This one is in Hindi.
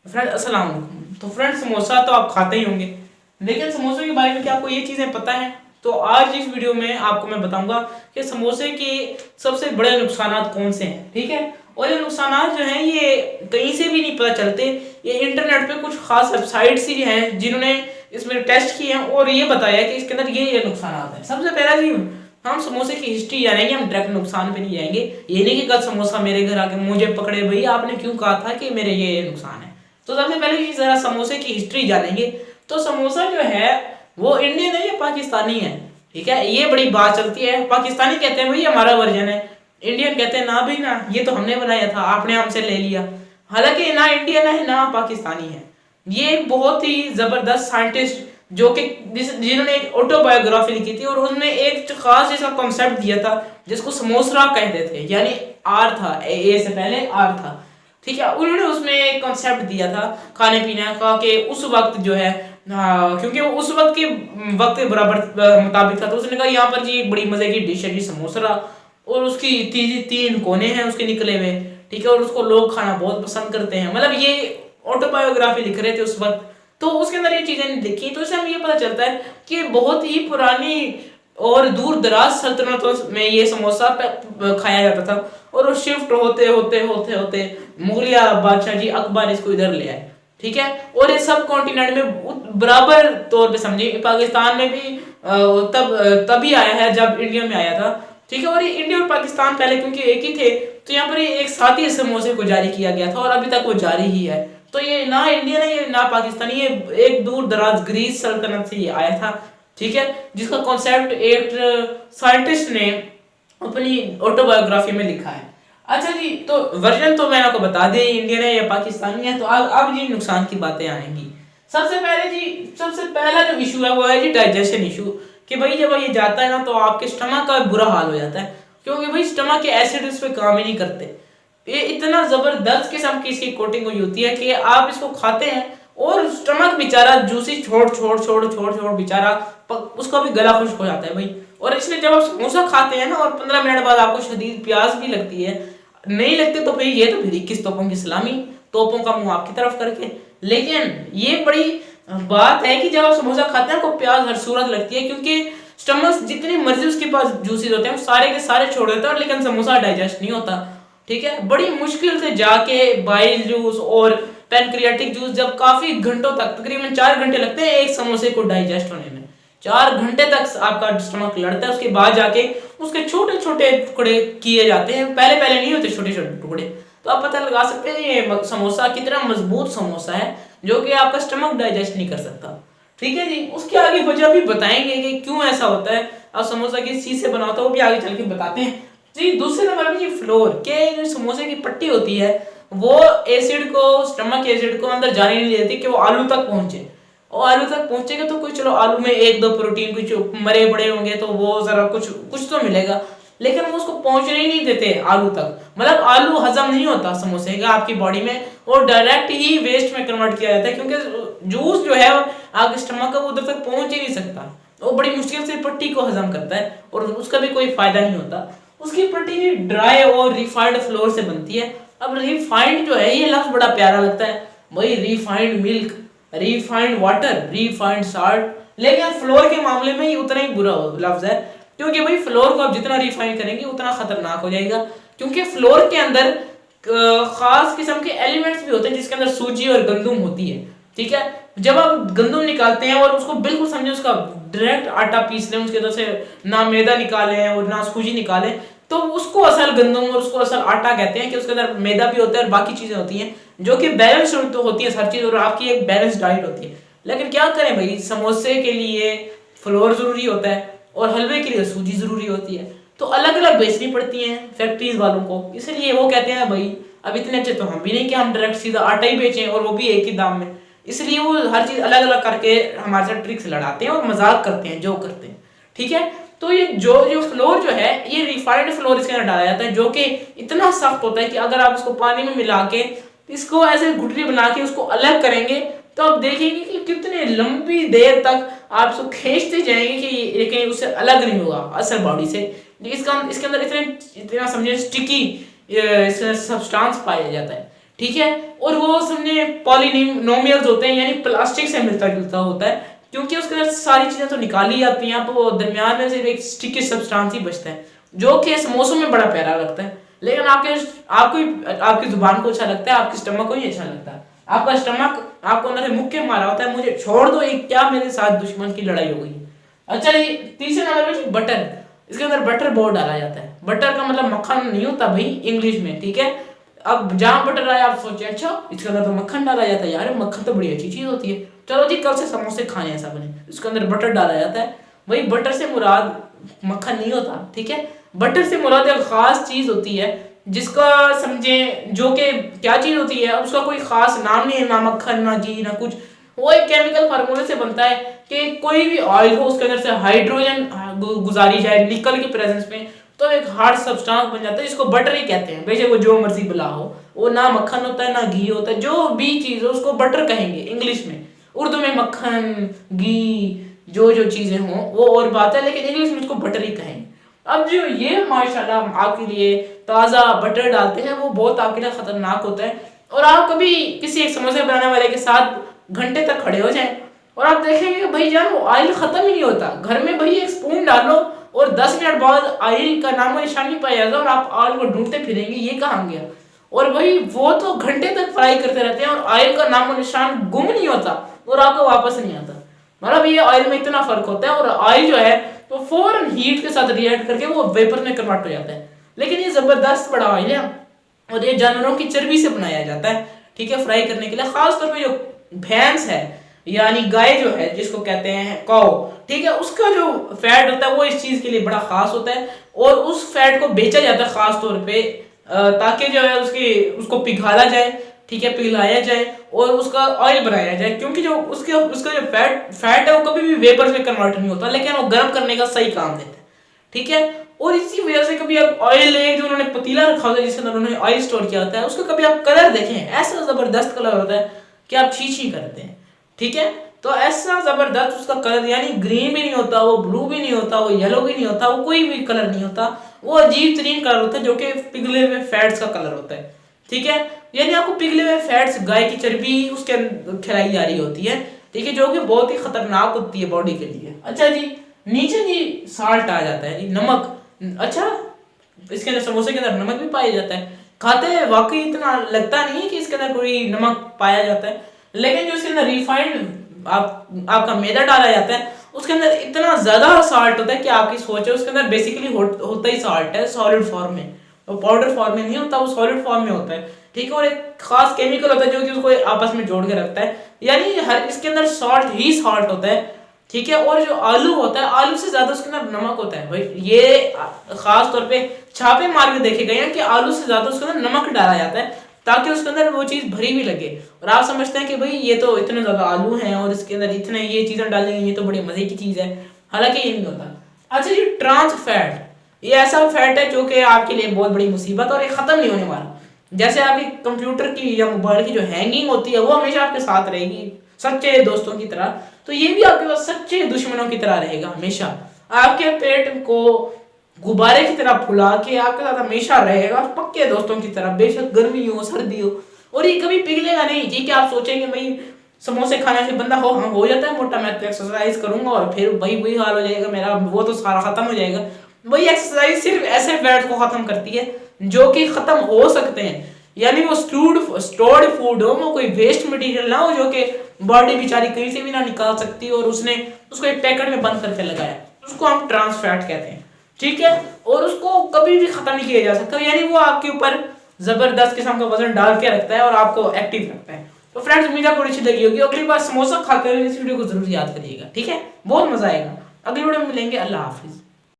फ्रेंड अस्सलाम वालेकुम। तो फ्रेंड समोसा तो आप खाते ही होंगे, लेकिन समोसे के बारे में क्या आपको ये चीज़ें पता है? तो आज इस वीडियो में आपको मैं बताऊंगा कि समोसे के सबसे बड़े नुकसान कौन से हैं, ठीक है। और ये नुकसान जो हैं ये कहीं से भी नहीं पता चलते, ये इंटरनेट पे कुछ खास वेबसाइट्स ही हैं जिन्होंने इसमें टेस्ट किए हैं और ये बताया कि इसके अंदर ये नुकसान हैं। सबसे पहला जी, हम समोसे की हिस्ट्री जानेंगे, हम डायरेक्ट नुकसान पे नहीं जाएंगे। ये नहीं कि कल समोसा मेरे घर आके मुझे पकड़े, भाई आपने क्यों कहा था कि मेरे ये नुकसान है। तो सबसे पहले जरा समोसे की हिस्ट्री जानेंगे। तो समोसा जो है वो इंडियन है या पाकिस्तानी है, ठीक है। ये बड़ी बात चलती है। पाकिस्तानी कहते हैं भाई हमारा वर्जन है, इंडियन कहते हैं ना भाई ना, ये तो हमने बनाया था, आपने हमसे ले लिया। हालांकि ना इंडियन है ना पाकिस्तानी है। ये एक बहुत ही जबरदस्त साइंटिस्ट जो कि जिन्होंने एक ऑटोबायोग्राफी लिखी थी और उसमें एक खास इसका कॉन्सेप्ट दिया था जिसको समोसरा कहते थे, यानी आर था, ए से पहले आर था, ठीक है। उन्होंने उसमें एक कॉन्सेप्ट दिया था खाने पीने का कि उस वक्त जो है क्योंकि वो उस वक्त के वक्त के बराबर मुताबिक था, तो उसने कहा यहाँ पर जी एक बड़ी मजे की डिश है जी समोसा, और उसकी तीन कोने हैं उसके निकले हुए, ठीक है, और उसको लोग खाना बहुत पसंद करते हैं। मतलब ये ऑटोबायोग्राफी लिख रहे थे उस वक्त, तो उसके अंदर ये चीजें लिखी। तो इससे हमें ये पता चलता है कि बहुत ही पुरानी और दूर दराज सल्तनतों में ये समोसा खाया जाता था, और वो शिफ्ट होते होते होते होते मुगलिया बादशाह जी अकबर इसको इधर ले आए, ठीक है। और ये सब कॉन्टिनेंट में बराबर तौर पे समझिए, पाकिस्तान में भी तभी आया है जब इंडिया में आया था, ठीक है। और ये इंडिया और पाकिस्तान पहले क्योंकि एक ही थे, तो यहाँ पर ये एक साथ ही समोसे को जारी किया गया था और अभी तक वो जारी ही है। तो ये ना इंडियन है ये ना पाकिस्तानी, ये एक दूर दराज ग्रीस सल्तनत से ये आया था, ठीक है, जिसका कॉन्सेप्ट एक साइंटिस्ट ने अपनी ऑटोबायोग्राफी में लिखा है। अच्छा जी, तो वर्जन तो मैंने आपको बता दिया इंडियन है या पाकिस्तानी है। तो अब जी नुकसान की बातें आएंगी। सबसे पहले जी, सबसे पहला जो इशू है वो है जी डाइजेशन इशू, कि भाई जब ये जाता है ना तो आपके स्टमक का बुरा हाल हो जाता है, क्योंकि भाई स्टमक के एसिड इस पे काम ही नहीं करते। ये इतना जबरदस्त किस्म की इसकी कोटिंग हुई होती है कि आप इसको खाते हैं और स्टमक बेचारा जूसी छोड़ छोड़ छोड़ छोड़ छोड़ बेचारा उसका भी गला खुश्क हो जाता है भाई। और इसलिए जब आप समोसा खाते हैं ना और 15 मिनट बाद आपको शदीद प्यास भी लगती है, नहीं लगते तो भाई ये तो फिर 21 तोपों की सलामी, तोपों का मुंह आपकी तरफ करके। लेकिन ये बड़ी बात है कि जब आप समोसा खाते हैं आपको प्यास हर सूरत लगती है, क्योंकि स्टमक जितनी मर्जी उसके पास जूसेस होते हैं वो सारे के सारे छोड़ देते हैं, लेकिन समोसा डाइजेस्ट नहीं होता, ठीक है। बड़ी मुश्किल से जाके बाइल जूस और पैनक्रियाटिक जूस, जब काफी घंटों तक, तकरीबन 4 घंटे लगते हैं एक समोसे को डाइजेस्ट होने में, 4 घंटे तक आपका स्टमक लड़ता है, उसके बाद जाके उसके छोटे छोटे टुकड़े किए जाते हैं, पहले पहले नहीं होते छोटे छोटे टुकड़े। तो आप पता लगा सकते हैं ये समोसा कितना मजबूत समोसा है जो कि आपका स्टमक डाइजेस्ट नहीं कर सकता, ठीक है जी। उसके आगे वजह भी बताएंगे कि क्यों ऐसा होता है, अब समोसा किस चीज से बना होता है वो भी आगे चल के बताते हैं जी। दूसरे नंबर में ये फ्लोर के जो समोसे की पट्टी होती है वो एसिड को, स्टमक एसिड को अंदर जाने नहीं देती कि वो आलू तक पहुंचे, और आलू तक पहुंचेगा तो कुछ, चलो आलू में 1-2 प्रोटीन कुछ मरे पड़े होंगे तो वो जरा कुछ कुछ तो मिलेगा, लेकिन वो उसको पहुंचने ही नहीं देते आलू तक। मतलब आलू हजम नहीं होता समोसे का आपकी बॉडी में, और डायरेक्ट ही वेस्ट में कन्वर्ट किया जाता है, क्योंकि जूस जो है आपके स्टमक का वो उधर तक पहुंच ही नहीं सकता, वो बड़ी मुश्किल से पट्टी को हजम करता है और उसका भी कोई फायदा नहीं होता। उसकी पट्टी ड्राई और रिफाइंड फ्लोर से बनती है। अब रिफाइंड जो है ये लफ्ज बड़ा प्यारा लगता है भाई, refined milk, refined water, refined salt, लेकिन फ्लोर के मामले में ये उतना ही बुरा लफ्ज है, क्योंकि भाई फ्लोर को आप जितना रिफाइन करेंगे उतना खतरनाक हो जाएगा, क्योंकि फ्लोर के अंदर खास किस्म के एलिमेंट्स भी होते हैं जिसके अंदर सूजी और गंदुम होती है, ठीक है। जब आप गंदुम निकालते हैं और उसको बिल्कुल समझे उसका डायरेक्ट आटा पीस लें, उसके अंदर से ना मैदा निकालें और ना सूजी निकालें, तो उसको असल गंदुम और उसको असल आटा कहते हैं, कि उसके अंदर मैदा भी होता है और बाकी चीजें होती हैं जो कि बैलेंस होती है हर चीज, और आपकी एक बैलेंस डाइट होती है। लेकिन क्या करें भाई, समोसे के लिए फ्लोर जरूरी होता है और हलवे के लिए सूजी जरूरी होती है, तो अलग अलग बेचनी पड़ती हैं फैक्ट्रीज वालों को। इसलिए वो कहते हैं भाई अब इतने अच्छे तो हम भी नहीं कि हम डायरेक्ट सीधा आटा ही बेचें और वो भी एक ही दाम में, इसलिए वो हर चीज अलग अलग करके हमारे साथ ट्रिक्स लड़ाते हैं और मजाक करते हैं जो करते हैं, ठीक है। तो ये जो फ्लोर जो है ये रिफाइंड फ्लोर इसके अंदर डाला जाता है, जो कि इतना सख्त होता है कि अगर आप इसको पानी में मिला के इसको ऐसे गुठली बना के उसको अलग करेंगे तो आप देखेंगे कि कितने लंबी देर तक आप इसको खींचते जाएंगे कि लेकिन उससे अलग नहीं होगा असल बॉडी से। इसके अंदर इतना समझे स्टिकी सब्सटेंस पाया जाता है, ठीक है। और वो समझे पॉलिनोमियल्स होते हैं, यानी प्लास्टिक से मिलता जुलता होता है, क्योंकि उसके अंदर सारी चीजें तो निकाली जाती हैं, तो वो दरमियान में सिर्फ एक स्टिकी सब्सटेंस ही बचता है, जो कि समोसों में बड़ा प्यारा लगता है। लेकिन आपकी जुबान को अच्छा लगता है, आपके स्टमक को ही अच्छा लगता है। आपका स्टमक आपको अंदर से मुक्के मारा होता है, मुझे छोड़ दो, एक क्या मेरे साथ दुश्मन की लड़ाई हो गई। अच्छा जी, तीसरे नंबर पे बटर। इसके अंदर बटर बहुत डाला जाता है। बटर का मतलब मक्खन नहीं होता भाई इंग्लिश में, ठीक है। अब जहां बटर आया आप सोचे अच्छा इसके अंदर तो मक्खन डाला जाता है, यार मक्खन तो बड़ी अच्छी चीज होती है, चलो जी कल से समोसे खाने ऐसा बने, इसके अंदर बटर डाला जाता है। वही बटर से मुराद मक्खन नहीं होता, ठीक है। बटर से मुराद एक खास चीज होती है जिसका समझे, जो कि क्या चीज होती है, उसका कोई खास नाम नहीं है, ना मक्खन ना घी ना कुछ। वो एक केमिकल फार्मूले से बनता है कि कोई भी ऑयल हो उसके अंदर से हाइड्रोजन गुजारी जाए निकल के प्रेजेंस में, तो एक हार्ड सब्सटेंस बन जाता है जिसको बटर ही कहते हैं। बेशक वो जो मर्जी बुला हो, वो ना मक्खन होता है ना घी होता है, जो भी चीज हो उसको बटर कहेंगे इंग्लिश में। उर्दू में मक्खन घी जो जो चीजें हों वो और बात है, लेकिन इंग्लिश में उसको बटर ही कहेंगे। अब जो ये माशाल्लाह आपके लिए ताज़ा बटर डालते हैं वो बहुत आपके लिए खतरनाक होता है। और आप कभी किसी एक समोसे बनाने वाले के साथ घंटे तक खड़े हो जाएं और आप देखेंगे कि भाई जान वो ऑयल खत्म ही नहीं होता। घर में भाई एक स्पून डालो और 10 मिनट बाद ऑयल का नामो निशान नहीं पाया जाता और आप ऑयल को ढूंढते फिरेंगे ये कहाँ गया। और भाई वो तो घंटे तक फ्राई करते रहते हैं और ऑयल का नामो निशान गुम नहीं होता और आपको वापस नहीं आता। मतलब ये ऑयल में इतना फर्क होता है। और ऑयल जो है तो फौरन हीट के साथ रिएक्ट करके वो वेपर में कन्वर्ट हो जाता है। लेकिन ये जबरदस्त बड़ा ऑयल है और ये जानवरों की चर्बी से बनाया जाता है, ठीक है, फ्राई करने के लिए। खासतौर पे जो भैंस है यानी गाय जो है जिसको कहते हैं काऊ, ठीक है, उसका जो फैट होता है वो इस चीज के लिए बड़ा खास होता है और उस फैट को बेचा जाता है खास तौर पे ताकि जो है उसको पिघाला जाए, ठीक है, पिघलाया जाए और उसका ऑयल बनाया जाए। क्योंकि जो उसका जो फैट है वो कभी भी वेपर में कन्वर्ट नहीं होता, लेकिन वो गर्म करने का सही काम देता है, ठीक है। और इसी वजह से कभी आप ऑयल जो उन्होंने पतीला रखा होता है जिसके अंदर उन्होंने ऑयल स्टोर किया होता है उसका कभी आप कलर देखें, ऐसा जबरदस्त कलर होता है कि आप छी करते हैं, ठीक है। तो ऐसा जबरदस्त उसका कलर, यानी ग्रीन भी नहीं होता, वो ब्लू भी नहीं होता, वो येलो भी नहीं होता, वो कोई भी कलर नहीं होता, वो अजीब तरीन कलर होता है जो कि पिघले हुए फैट्स का कलर होता है, ठीक है। यानी आपको पिघले हुए फैट्स, गाय की चर्बी उसके अंदर खिलाई जा रही होती है, ठीक है, जो कि बहुत ही खतरनाक होती है बॉडी के लिए। अच्छा जी, नीचे जी साल्ट आ जाता है, नमक। अच्छा, इसके अंदर समोसे के अंदर नमक भी पाया जाता है। खाते वाकई इतना लगता नहीं है कि इसके अंदर कोई नमक पाया जाता है, लेकिन जो इसके अंदर रिफाइंड आपका मैदा डाला जाता है उसके अंदर इतना ज्यादा साल्ट होता है कि आपकी सोच है उसके अंदर बेसिकली होता ही साल्ट है, सॉलिड फॉर्म में, वो पाउडर फॉर्म में नहीं होता, वो सॉलिड फॉर्म में होता है, ठीक है। और एक खास केमिकल होता है जो कि उसको आपस में जोड़ के रखता है, यानी हर इसके अंदर सॉल्ट ही सॉल्ट होता है, ठीक है। और जो आलू होता है, आलू से ज्यादा उसके अंदर नमक होता है भाई। ये खास तौर पे छापे मार के देखे गए हैं कि आलू से ज्यादा उसके अंदर नमक डाला जाता है ताकि उसके अंदर वो चीज भरी भी लगे। और आप समझते हैं कि भाई ये तो इतने ज्यादा आलू हैं और इसके अंदर इतने ये चीजें डालेंगे, ये तो बड़ी मजे की चीज है, हालांकि ये नहीं होता। अच्छा जी, ट्रांस फैट, ये ऐसा फैट है जो कि आपके लिए बहुत बड़ी मुसीबत और ये खत्म नहीं होने वाला। जैसे आपकी कंप्यूटर की या मोबाइल की जो हैंगिंग होती है वो हमेशा आपके साथ रहेगी सच्चे दोस्तों की तरह, तो ये भी आपके पास सच्चे दुश्मनों की तरह रहेगा हमेशा। आपके पेट को गुब्बारे की तरह फुला के आपके साथ हमेशा रहेगा पक्के दोस्तों की तरह, बेशक गर्मी हो सर्दी हो, और ये कभी पिघलेगा नहीं। ठीक है, आप सोचेंगे भाई समोसे खाने से बंदा हो जाता है मोटा, मैं तो एक्सरसाइज करूंगा और फिर भाई वही हाल हो जाएगा मेरा, वो तो सारा खत्म हो जाएगा। वही एक्सरसाइज सिर्फ ऐसे फैट को खत्म करती है जो कि खत्म हो सकते हैं, यानी वो स्टोर्ड फूड हो, वो कोई वेस्ट मटेरियल ना हो जो कि बॉडी बेचारी कहीं से भी ना निकाल सकती और उसने उसको एक पैकेट में बंद करके लगाया, उसको हम ट्रांस फैट कहते हैं, ठीक है। और उसको कभी भी खत्म नहीं किया जा सकता, यानी वो आपके ऊपर जबरदस्त किस्म का वजन डाल के रखता है और आपको एक्टिव रखता है। तो फ्रेंड्स, उम्मीद आपको अच्छी लगी होगी। अगली बार समोसा खाते हुए इस वीडियो को जरूर याद करिएगा, ठीक है, बहुत मजा आएगा। अगली वीडियो में मिलेंगे, अल्लाह हाफिज।